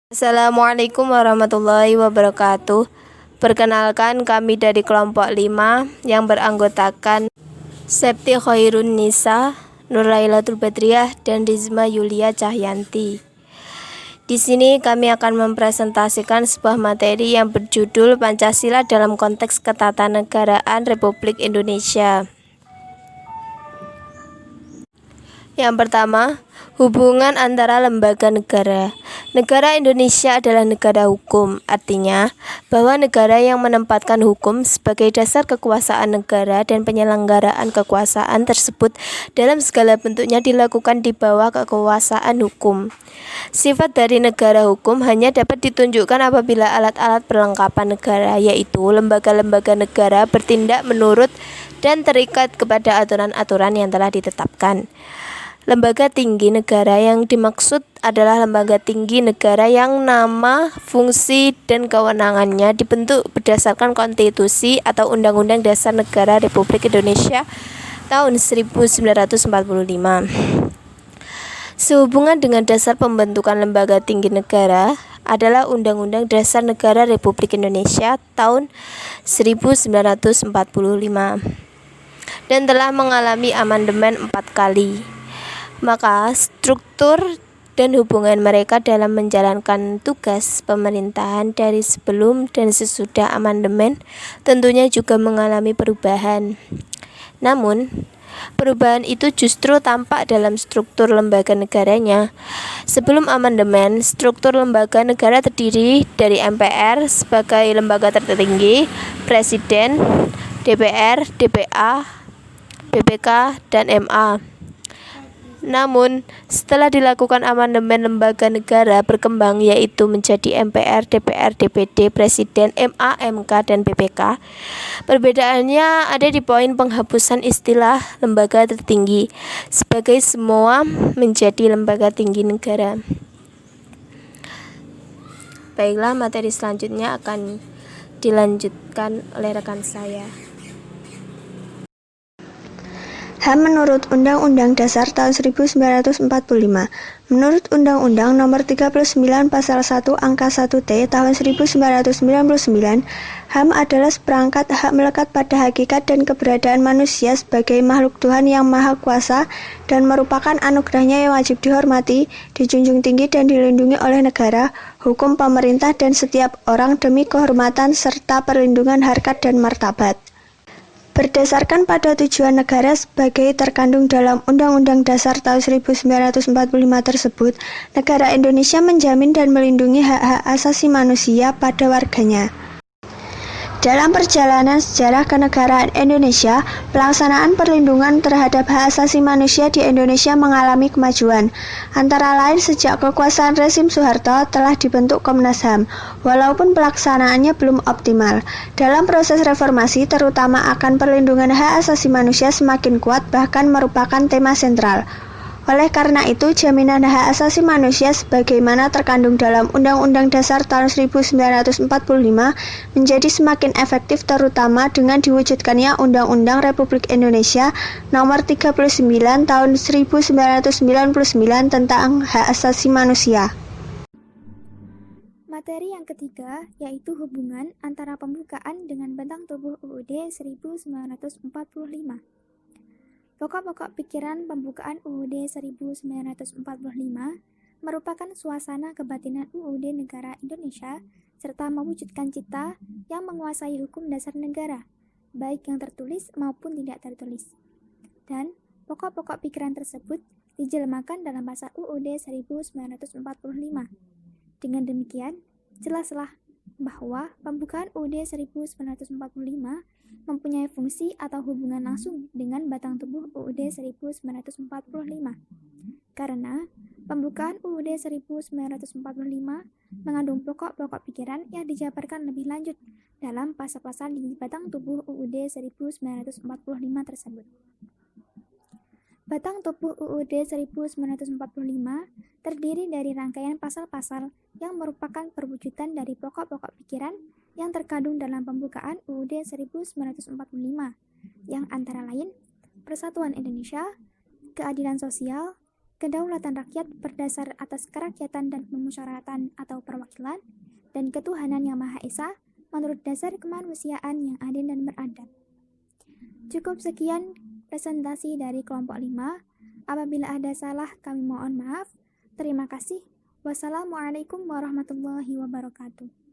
Assalamualaikum warahmatullahi wabarakatuh. Perkenalkan, kami dari kelompok 5 yang beranggotakan Septi Khairun Nisa, Nurlailatul Badriah, dan Rizma Yulia Cahyanti. Di sini kami akan mempresentasikan sebuah materi yang berjudul Pancasila dalam konteks ketatanegaraan Republik Indonesia. Yang pertama, hubungan antara lembaga negara. Negara Indonesia adalah negara hukum, artinya bahwa negara yang menempatkan hukum sebagai dasar kekuasaan negara dan penyelenggaraan kekuasaan tersebut dalam segala bentuknya dilakukan di bawah kekuasaan hukum. Sifat dari negara hukum hanya dapat ditunjukkan apabila alat-alat perlengkapan negara, yaitu lembaga-lembaga negara, bertindak menurut dan terikat kepada aturan-aturan yang telah ditetapkan. Lembaga tinggi negara yang dimaksud adalah lembaga tinggi negara yang nama, fungsi, dan kewenangannya dibentuk berdasarkan konstitusi atau Undang-Undang Dasar Negara Republik Indonesia tahun 1945. Sehubungan dengan dasar pembentukan lembaga tinggi negara adalah Undang-Undang Dasar Negara Republik Indonesia tahun 1945 dan telah mengalami amandemen 4 kali. Maka struktur dan hubungan mereka dalam menjalankan tugas pemerintahan dari sebelum dan sesudah amandemen tentunya juga mengalami perubahan. Namun, perubahan itu justru tampak dalam struktur lembaga negaranya. Sebelum amandemen, struktur lembaga negara terdiri dari MPR sebagai lembaga tertinggi, Presiden, DPR, DPA, BPK, dan MA. Namun, setelah dilakukan amandemen, lembaga negara berkembang yaitu menjadi MPR, DPR, DPD, Presiden, MA, MK, dan BPK. Perbedaannya ada di poin penghapusan istilah lembaga tertinggi sebagai semua menjadi lembaga tinggi negara. Baiklah, materi selanjutnya akan dilanjutkan oleh rekan saya. HAM menurut Undang-Undang Dasar tahun 1945. Menurut Undang-Undang Nomor 39 Pasal 1 Angka 1T tahun 1999, HAM adalah seperangkat hak melekat pada hakikat dan keberadaan manusia sebagai makhluk Tuhan yang Maha Kuasa dan merupakan anugerahnya yang wajib dihormati, dijunjung tinggi dan dilindungi oleh negara, hukum pemerintah dan setiap orang demi kehormatan serta perlindungan harkat dan martabat. Berdasarkan pada tujuan negara sebagai terkandung dalam Undang-Undang Dasar tahun 1945 tersebut, negara Indonesia menjamin dan melindungi hak-hak asasi manusia pada warganya. Dalam perjalanan sejarah kenegaraan Indonesia, pelaksanaan perlindungan terhadap hak asasi manusia di Indonesia mengalami kemajuan. Antara lain sejak kekuasaan rezim Soeharto telah dibentuk Komnas HAM, walaupun pelaksanaannya belum optimal. Dalam proses reformasi, terutama akan perlindungan hak asasi manusia semakin kuat bahkan merupakan tema sentral. Oleh karena itu, jaminan hak asasi manusia sebagaimana terkandung dalam Undang-Undang Dasar tahun 1945 menjadi semakin efektif terutama dengan diwujudkannya Undang-Undang Republik Indonesia Nomor 39 tahun 1999 tentang hak asasi manusia. Materi yang ketiga yaitu hubungan antara pembukaan dengan batang tubuh UUD 1945. Pokok-pokok pikiran pembukaan UUD 1945 merupakan suasana kebatinan UUD negara Indonesia serta mewujudkan cita yang menguasai hukum dasar negara, baik yang tertulis maupun tidak tertulis. Dan pokok-pokok pikiran tersebut dijelmakan dalam pasal UUD 1945. Dengan demikian, jelaslah bahwa pembukaan UUD 1945 mempunyai fungsi atau hubungan langsung dengan batang tubuh UUD 1945. Karena pembukaan UUD 1945 mengandung pokok-pokok pikiran yang dijabarkan lebih lanjut dalam pasal-pasal di batang tubuh UUD 1945 tersebut. Batang tubuh UUD 1945 terdiri dari rangkaian pasal-pasal yang merupakan perwujudan dari pokok-pokok pikiran yang terkandung dalam pembukaan UUD 1945, yang antara lain Persatuan Indonesia, keadilan sosial, kedaulatan rakyat berdasar atas kerakyatan dan pemusyawaratan atau perwakilan, dan ketuhanan yang Maha Esa menurut dasar kemanusiaan yang adil dan beradab. Cukup sekian presentasi dari kelompok 5. Apabila ada salah, kami mohon maaf. Terima kasih. Wassalamualaikum warahmatullahi wabarakatuh.